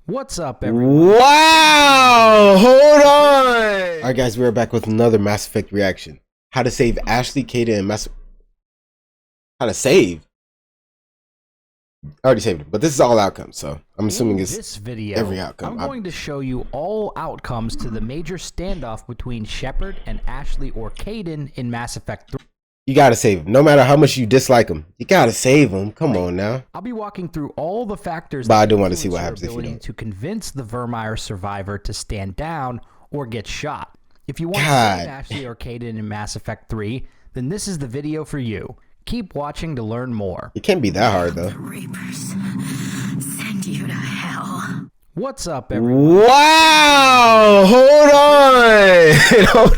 What's up, everyone? Wow! Hold on! Alright guys, we're back with another Mass Effect reaction. How to save Ashley, Kaidan, and How to save? I already saved it, but this is all outcomes, so I'm assuming it's this video, every outcome. I'm going to show you all outcomes to the major standoff between Shepard and Ashley or Kaidan in Mass Effect 3. You gotta save him. No matter how much you dislike him, you gotta save him. Come on now. I'll be walking through all the factors But I that do want to see what influence happens your if you ability don't. to convince the Virmire survivor to stand down or get shot. If you want to save Ashley or Kaidan in Mass Effect 3, then this is the video for you. Keep watching to learn more. It can't be that hard though. The Reapers send you to hell. What's up, everyone? Wow! Hold on!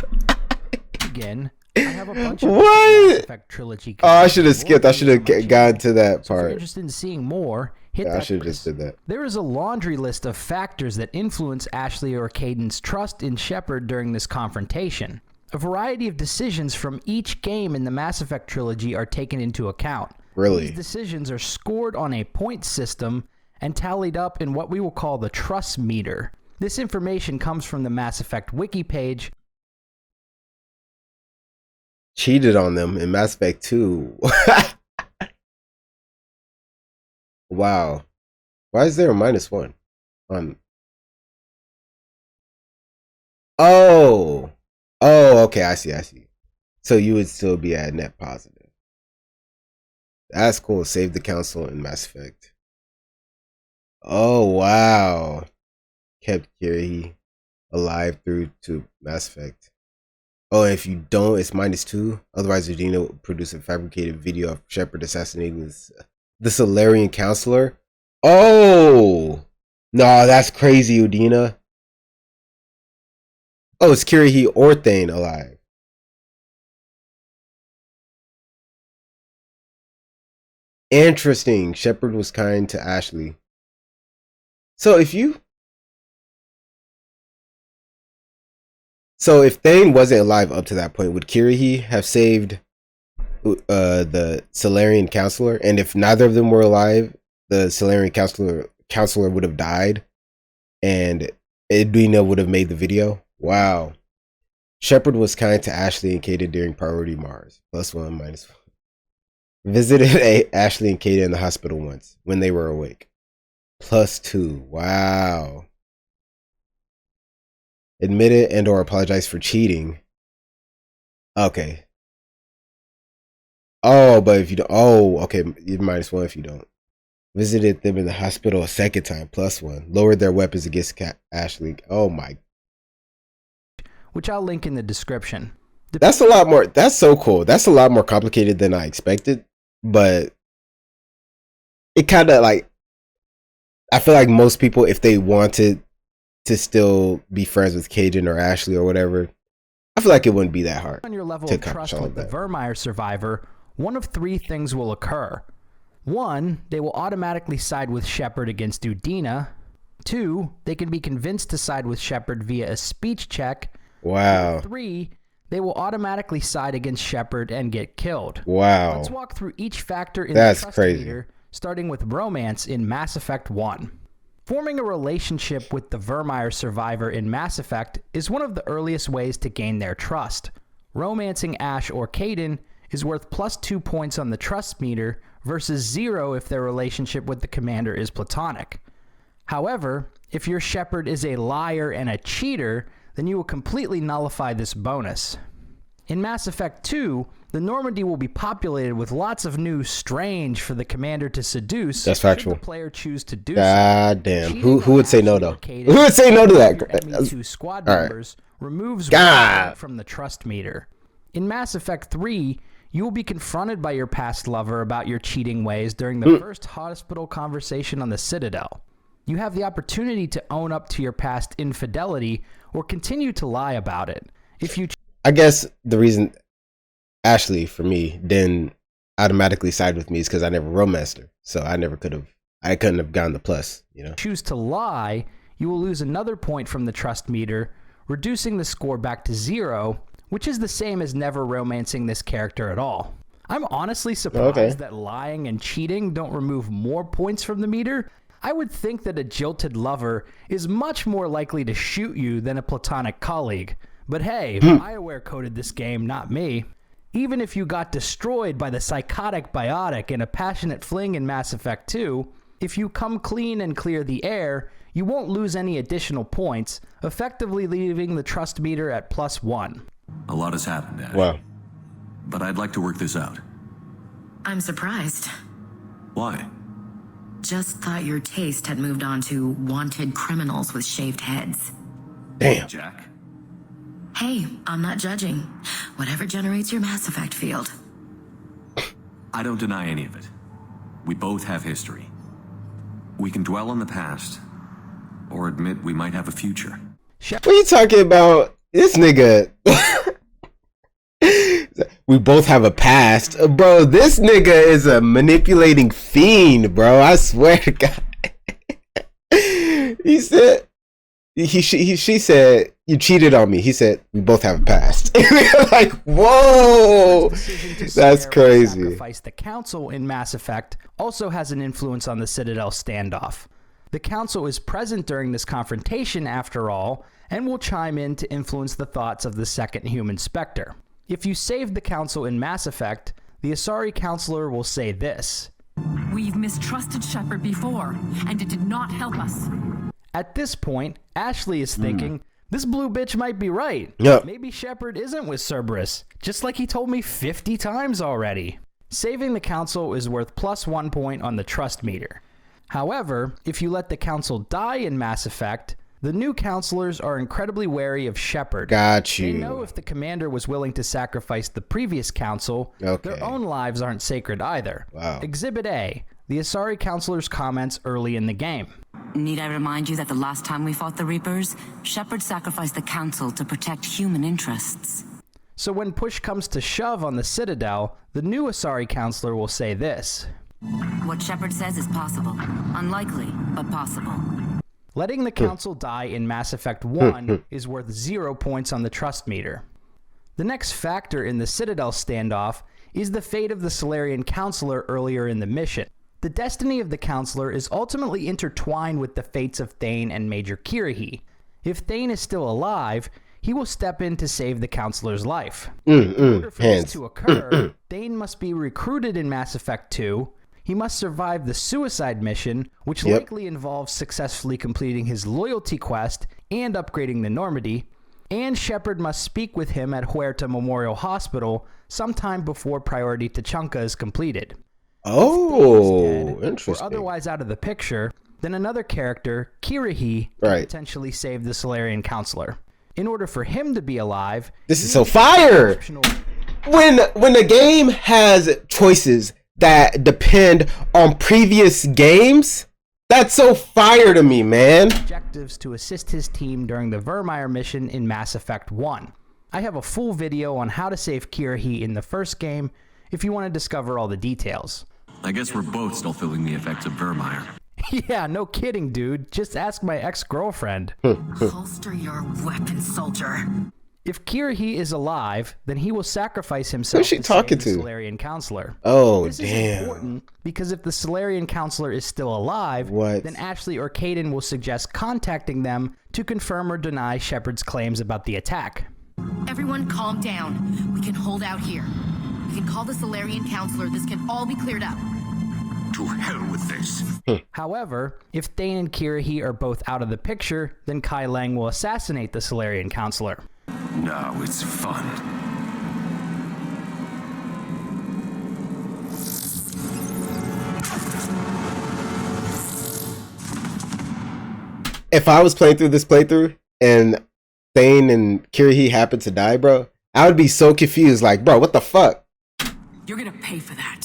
Again, I have a bunch of What? Mass Effect trilogy. Oh, I should have skipped. I should have gotten to that So if you're part. interested in seeing more, hit Yeah, I that should have just did that. There is a laundry list of factors that influence Ashley or Kaidan's trust in Shepard during this confrontation. A variety of decisions from each game in the Mass Effect trilogy are taken into account. Really? These decisions are scored on a point system and tallied up in what we will call the trust meter. This information comes from the Mass Effect wiki page. Cheated on them in Mass Effect 2. Wow. Why is there a -1 on? Oh. Oh, okay, I see. So you would still be at net positive. That's cool. Save the council in Mass Effect. Oh, wow. Kept Kiri alive through to Mass Effect. Oh, if you don't, it's -2. Otherwise, Udina will produce a fabricated video of Shepard assassinating the Solarian counselor. Oh! No, that's crazy, Udina. Oh, it's Kirihi or Thane alive. Interesting. Shepard was kind to Ashley. So if Thane wasn't alive up to that point, would Kirihi have saved the Solarian counselor? And if neither of them were alive, the Solarian counselor would have died, and Edwina would have made the video. Wow. Shepard was kind to Ashley and Kaidan during Priority Mars. +1, -1. Visited Ashley and Kaidan in the hospital once when they were awake. +2. Wow. Admitted and or apologize for cheating. Okay. Oh, but if you don't, oh, okay, you're -1 if you don't. Visited them in the hospital a second time, +1. Lowered their weapons against Ashley. Oh my. Which I'll link in the description. That's a lot more. That's so cool. That's a lot more complicated than I expected. But it kind of like, I feel like most people, if they wanted to still be friends with Kaidan or Ashley or whatever, I feel like it wouldn't be that hard. On your level of trust with the Virmire survivor, one of three things will occur. 1, they will automatically side with Shepard against Udina. 2, they can be convinced to side with Shepard via a speech check. Wow. 3, they will automatically side against Shepard and get killed. Wow. Let's walk through each factor in That's the trust crazy. meter, starting with romance in Mass Effect 1. Forming a relationship with the Virmire survivor in Mass Effect is one of the earliest ways to gain their trust. Romancing Ash or Kaidan is worth +2 points on the trust meter versus 0 if their relationship with the commander is platonic. However, if your Shepard is a liar and a cheater, then you will completely nullify this bonus. In Mass Effect 2, the Normandy will be populated with lots of new strange for the commander to seduce. That's factual. Should the player choose to do God so. damn. Cheating Who on would say no Ashley though? or Kaidan Who would say no to that? your enemy 2 squad All right. members removes God. 1 from the trust meter. In Mass Effect 3, you will be confronted by your past lover about your cheating ways during the first hospital conversation on the Citadel. You have the opportunity to own up to your past infidelity or continue to lie about it. If you I guess the reason Ashley, for me, didn't automatically side with me is because I never romanced her. So I couldn't have gotten the plus, you know? choose to lie, you will lose another point from the trust meter, reducing the score back to 0, which is the same as never romancing this character at all. I'm honestly surprised that lying and cheating don't remove more points from the meter. I would think that a jilted lover is much more likely to shoot you than a platonic colleague. But hey, BioWare coded this game, not me. Even if you got destroyed by the psychotic biotic in a passionate fling in Mass Effect 2, if you come clean and clear the air, you won't lose any additional points, effectively leaving the trust meter at +1. A lot has happened, Ash. Wow. But I'd like to work this out. I'm surprised. Why? Just thought your taste had moved on to wanted criminals with shaved heads. Damn. Jack? Hey, I'm not judging. Whatever generates your Mass Effect field. I don't deny any of it. We both have history. We can dwell on the past, or admit we might have a future. What are you talking about? This nigga. We both have a past. Bro, this nigga is a manipulating fiend, bro. I swear to God. He said, she said, you cheated on me. He said, we both have a past. Like, whoa. That's crazy. Sacrifice the Council in Mass Effect also has an influence on the Citadel standoff. The Council is present during this confrontation, after all, and will chime in to influence the thoughts of the second human Spectre. If you save the Council in Mass Effect, the Asari Counselor will say this: "We've mistrusted Shepard before, and it did not help us." At this point, Ashley is thinking, this blue bitch might be right. Yep. Maybe Shepard isn't with Cerberus, just like he told me 50 times already. Saving the Council is worth +1 point on the trust meter. However, if you let the Council die in Mass Effect, the new counselors are incredibly wary of Shepard. Got you. They know if the commander was willing to sacrifice the previous council, their own lives aren't sacred either. Wow. Exhibit A, the Asari counselor's comments early in the game. Need I remind you that the last time we fought the Reapers, Shepard sacrificed the Council to protect human interests. So when push comes to shove on the Citadel, the new Asari counselor will say this: What Shepard says is possible. Unlikely, but possible. letting the Council die in Mass Effect 1 is worth 0 points on the trust meter. The next factor in the Citadel standoff is the fate of the Salarian Counselor earlier in the mission. The destiny of the Counselor is ultimately intertwined with the fates of Thane and Major Kirrahe. If Thane is still alive, he will step in to save the Counselor's life. In order for this to occur, Thane must be recruited in Mass Effect 2, he must survive the suicide mission, which likely involves successfully completing his loyalty quest and upgrading the Normandy, and Shepard must speak with him at Huerta Memorial Hospital sometime before Priority Tachanka is completed. Oh, interesting. Or otherwise out of the picture, then another character, Kirrahe, can potentially save the Salarian Counselor. In order for him to be alive, this is so fire. When the game has choices that depend on previous games, that's so fire to me, man. Objectives to assist his team during the Virmire mission in Mass Effect 1. I have a full video on how to save Kirrahe in the first game if you want to discover all the details. I guess we're both still feeling the effects of Virmire. Yeah, no kidding, dude. Just ask my ex-girlfriend. Holster your weapon, soldier. If Kirrahe is alive, then he will sacrifice himself Who's she talking to? The Salarian Counselor. Oh, this damn. Is important because if the Salarian Counselor is still alive, then Ashley or Kaidan will suggest contacting them to confirm or deny Shepard's claims about the attack. Everyone calm down. We can hold out here. We can call the Salarian Counselor. This can all be cleared up. To hell with this. However, if Thane and Kirrahe are both out of the picture, then Kai Lang will assassinate the Salarian Counselor. Now it's fun. If I was playing through this playthrough and Thane and Kirrahe happened to die, bro, I would be so confused. Like, bro, what the fuck? You're gonna pay for that.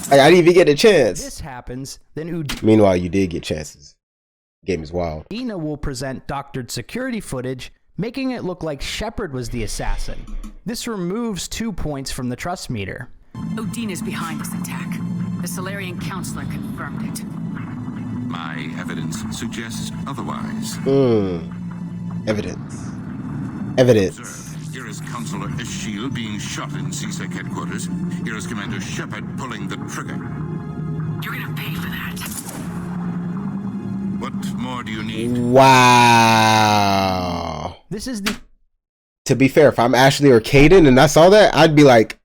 Like, I didn't even get a chance. If this happens, then Meanwhile, you did get chances. The game is wild. Udina will present doctored security footage, making it look like Shepard was the assassin. This removes 2 points from the trust meter. Udina's behind this attack. The Salarian Counselor confirmed it. My evidence suggests otherwise. Evidence. Sir, here is Counselor Eschiel being shot in CSEC headquarters. Here is Commander Shepard pulling the trigger. You're gonna pay for that. more do you need? Wow. This is the To be fair, if I'm Ashley or Kaidan and I saw that, I'd be like,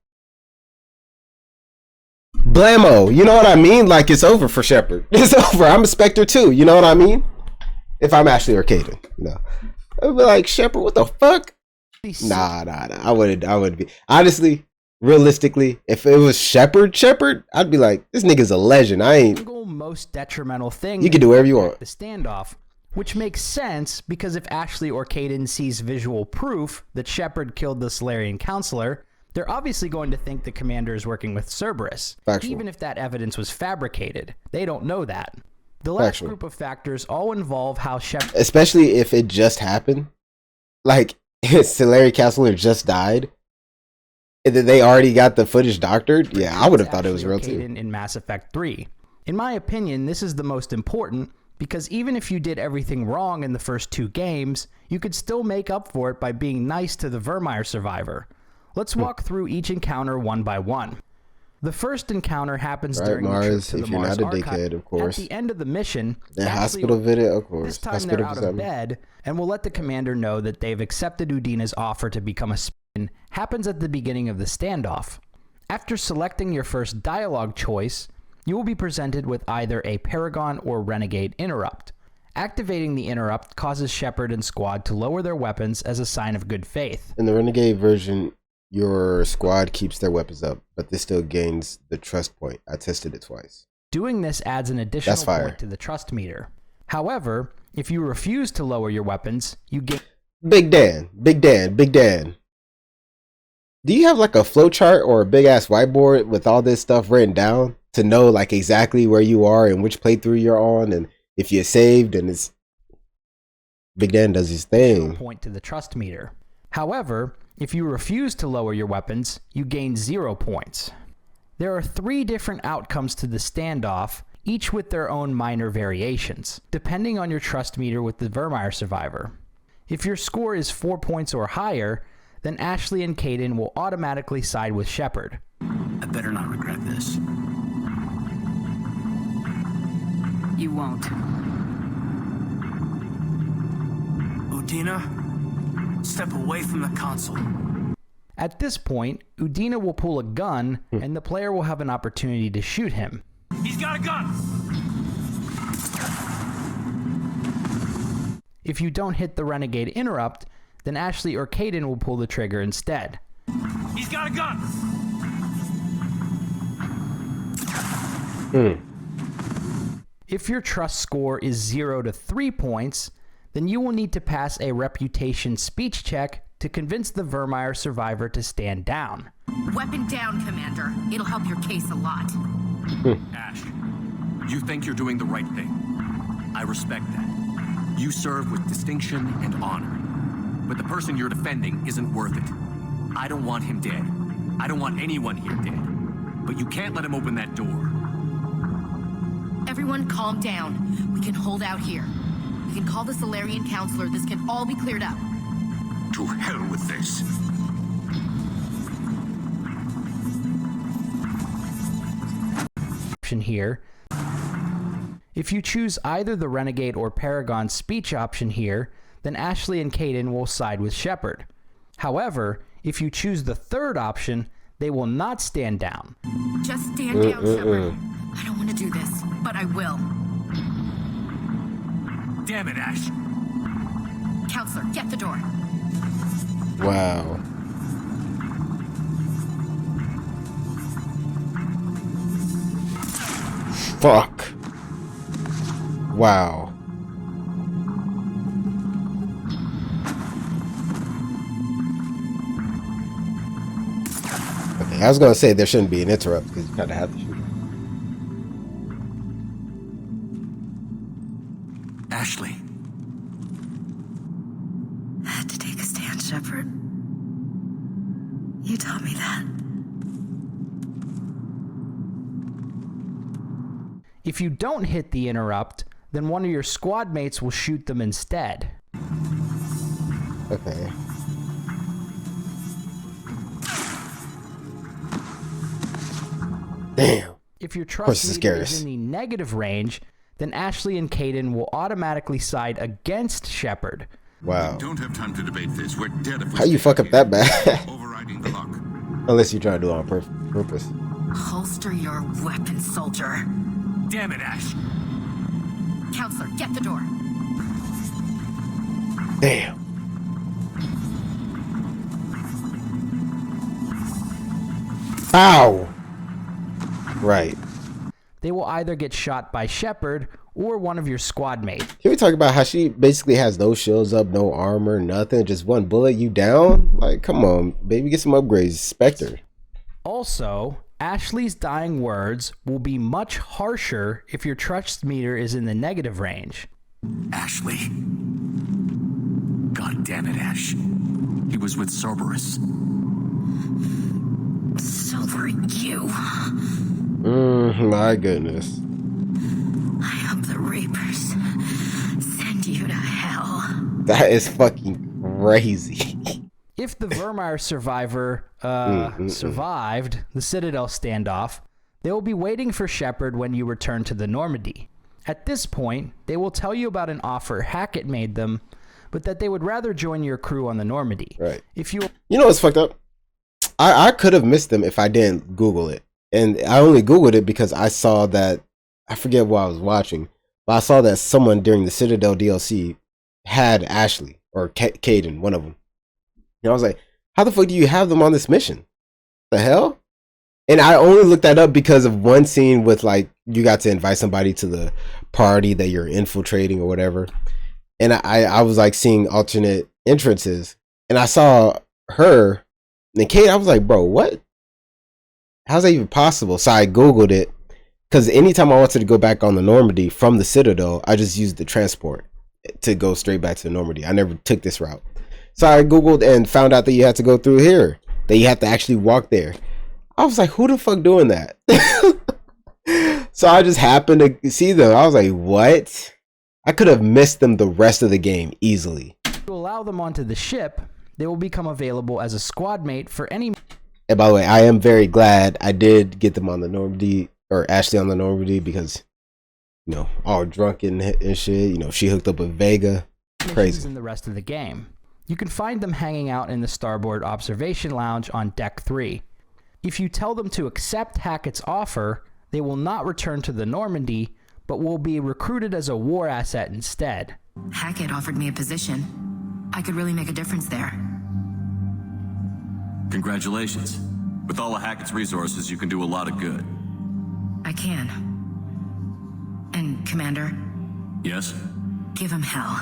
blammo. You know what I mean? Like, it's over for Shepard. It's over. I'm a Spectre too. You know what I mean? If I'm Ashley or Kaidan, you know, I'd be like, Shepard, what the fuck? Nah. I wouldn't be. Honestly, realistically, if it was Shepard, I'd be like, this nigga's a legend. I ain't. single most detrimental thing. You can do whatever you want. The standoff, which makes sense because if Ashley or Kaidan sees visual proof that Shepard killed the Solarian counselor, they're obviously going to think the commander is working with Cerberus, Factual. even if that evidence was fabricated. They don't know that. The last Factual. group of factors all involve how Shepard, Especially if it just happened. Like, Solarian Counselor just died. And then they already got the footage doctored. Yeah, I would have thought it was Ashley or real too. Kaidan in Mass Effect 3. In my opinion, this is the most important because even if you did everything wrong in the first 2 games, you could still make up for it by being nice to the Vermeer survivor. Let's walk through each encounter one by one. The first encounter happens Right, during the trip Mars, to the if you're Mars not a archive. dickhead, of course. At the end of the mission, That Ashley hospital or- visit, of course. this time Hospital they're out of visit. bed and will let the commander know that they've accepted Udina's offer to become a spin happens at the beginning of the standoff. After selecting your first dialogue choice, you will be presented with either a Paragon or Renegade interrupt. Activating the interrupt causes Shepard and squad to lower their weapons as a sign of good faith. In the Renegade version, your squad keeps their weapons up, but this still gains the trust point. I tested it twice. Doing this adds an additional That's fire. point to the trust meter. However, if you refuse to lower your weapons, you gain Big Dan. Do you have like a flowchart or a big ass whiteboard with all this stuff written down to know like exactly where you are and which playthrough you're on and if you're saved? And it's Big Dan does his thing. point to the trust meter. However, if you refuse to lower your weapons, you gain 0 points. There are 3 different outcomes to the standoff, each with their own minor variations, depending on your trust meter with the Vermeer survivor. If your score is 4 points or higher, then Ashley and Kaidan will automatically side with Shepard. I better not regret this. You won't. Udina, step away from the console. At this point, Udina will pull a gun, and the player will have an opportunity to shoot him. He's got a gun! If you don't hit the Renegade interrupt, then Ashley or Kaidan will pull the trigger instead. He's got a gun! If your trust score is 0 to 3 points, then you will need to pass a reputation speech check to convince the Vermeer survivor to stand down. Weapon down, Commander. It'll help your case a lot. Ash, you think you're doing the right thing. I respect that. You serve with distinction and honor. But the person you're defending isn't worth it. I don't want him dead. I don't want anyone here dead. But you can't let him open that door. Everyone calm down. We can hold out here. We can call the Solarian counselor. This can all be cleared up. To hell with this. Option here. If you choose either the Renegade or Paragon speech option here, then Ashley and Kaidan will side with Shepard. However, if you choose the third option, they will not stand down. Just stand down, Shepard. I don't want to do this, but I will. Damn it, Ash. Counselor, get the door. Wow. Fuck. Wow. Okay, I was gonna say there shouldn't be an interrupt because you kind of have to shoot. Ashley. I had to take a stand, Shepard. You taught me that. If you don't hit the interrupt, then one of your squad mates will shoot them instead. Okay. Damn. If your course trust it's meter scarce. is in the negative range, then Ashley and Kaidan will automatically side against Shepard. Wow. Don't have time to debate this. We're dead if we How you fuck up that bad? overriding the clock. Unless you try to do it on purpose. Holster your weapon, soldier. Damn it, Ash. Counselor, get the door. Damn. Ow. Right. They will either get shot by Shepard or one of your squad mates. Can we talk about how she basically has no shields up, no armor, nothing, just one bullet, you down? Like, come on, baby, get some upgrades. Spectre. Also, Ashley's dying words will be much harsher if your trust meter is in the negative range. Ashley. God damn it, Ash. He was with Cerberus. So were you. My goodness. I hope the Reapers send you to hell. That is fucking crazy. If the Vermeer survivor survived the Citadel standoff, they will be waiting for Shepard when you return to the Normandy. At this point, they will tell you about an offer Hackett made them, but that they would rather join your crew on the Normandy. Right. If you know what's fucked up? I could have missed them if I didn't Google it. And I only Googled it because I saw that, I forget what I was watching, but I saw that someone during the Citadel DLC had Ashley or Kaidan, one of them. And I was like, how the fuck do you have them on this mission? The hell? And I only looked that up because of one scene with, like, you got to invite somebody to the party that you're infiltrating or whatever. And I was like seeing alternate entrances, and I saw her and Kate. I was like, bro, what? How's that even possible? So I Googled it, because anytime I wanted to go back on the Normandy from the Citadel, I just used the transport to go straight back to the Normandy. I never took this route. So I Googled and found out that you had to go through here, that you have to actually walk there. I was like, who the fuck doing that? So I just happened to see them. I was like, what? I could have missed them the rest of the game easily. To allow them onto the ship, they will become available as a squad mate for any... And by the way, I am very glad I did get them on the Normandy, or Ashley on the Normandy, because, you know, all drunk and shit. You know, she hooked up with Vega. Crazy. In the rest of the game. You can find them hanging out in the starboard observation lounge on Deck 3. If you tell them to accept Hackett's offer, they will not return to the Normandy, but will be recruited as a war asset instead. Hackett offered me a position. I could really make a difference there. Congratulations. With all of Hackett's resources, you can do a lot of good. I can. And, Commander, Yes? give him hell.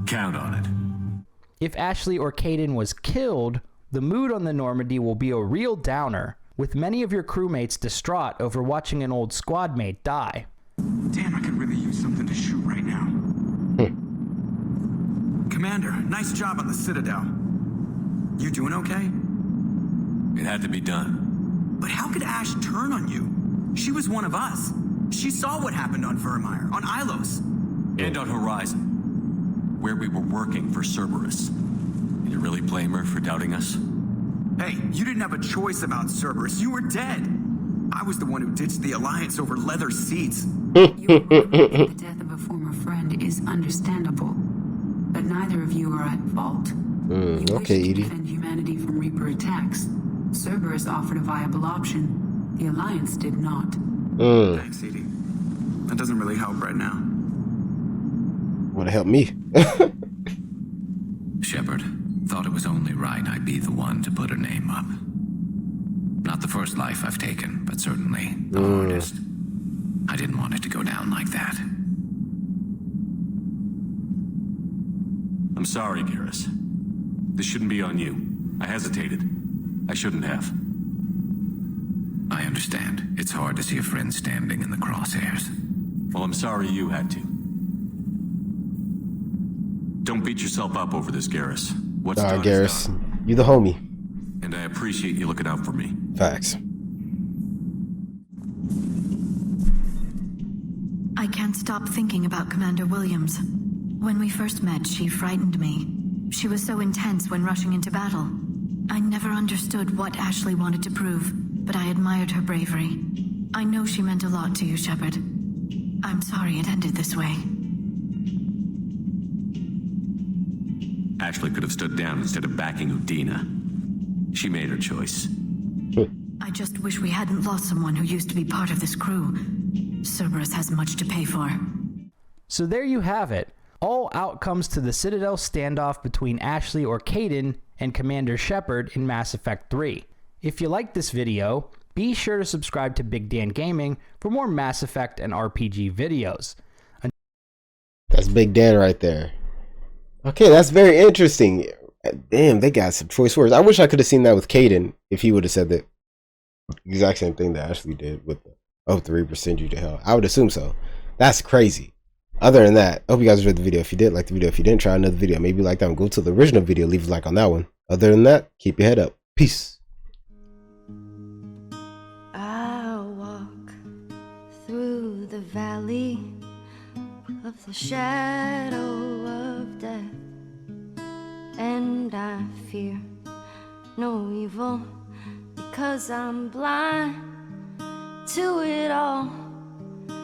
Count on it. If Ashley or Kaidan was killed, the mood on the Normandy will be a real downer, with many of your crewmates distraught over watching an old squad mate die. Damn, I could really use something to shoot right now. Commander, nice job on the Citadel. You doing okay? It had to be done. But how could Ash turn on you? She was one of us. She saw what happened on Vermeer, on Ilos. And on Horizon, where we were working for Cerberus. Can you really blame her for doubting us? Hey, you didn't have a choice about Cerberus. You were dead. I was the one who ditched the Alliance over leather seats. Your regret at the death of a former friend is understandable, but neither of you are at fault. You okay, wish to Edie. defend humanity from Reaper attacks. Cerberus offered a viable option. The Alliance did not. Thanks, Edie. That doesn't really help right now. Would have helped me. Shepard thought it was only right I be the one to put her name up. Not the first life I've taken, but certainly the hardest. I didn't want it to go down like that. I'm sorry, Garrus. This shouldn't be on you. I hesitated. I shouldn't have. I understand. It's hard to see a friend standing in the crosshairs. Well, I'm sorry you had to. Don't beat yourself up over this, Garrus. What's done is Garrus, done. you the homie. And I appreciate you looking out for me. Facts. I can't stop thinking about Commander Williams. When we first met, she frightened me. She was so intense when rushing into battle. I never understood what Ashley wanted to prove, but I admired her bravery. I know she meant a lot to you, Shepard. I'm sorry it ended this way. Ashley could have stood down instead of backing Udina. She made her choice. I just wish we hadn't lost someone who used to be part of this crew. Cerberus has much to pay for. So there you have it. All outcomes to the Citadel standoff between Ashley or Kaidan and Commander Shepard in Mass Effect 3. If you liked this video, be sure to subscribe to Big Dan Gaming for more Mass Effect and RPG videos. That's Big Dan right there. Okay, that's very interesting. Damn, they got some choice words. I wish I could have seen that with Kaidan if he would have said the exact same thing that Ashley did with the, oh, 3% you to hell. I would assume so. That's crazy. Other than that, I hope you guys enjoyed the video. If you did like the video, if you didn't, try another video. Maybe like that one. Go to the original video, leave a like on that one. Other than that, keep your head up. Peace. I walk through the valley of the shadow of death, and I fear no evil because I'm blind to it all.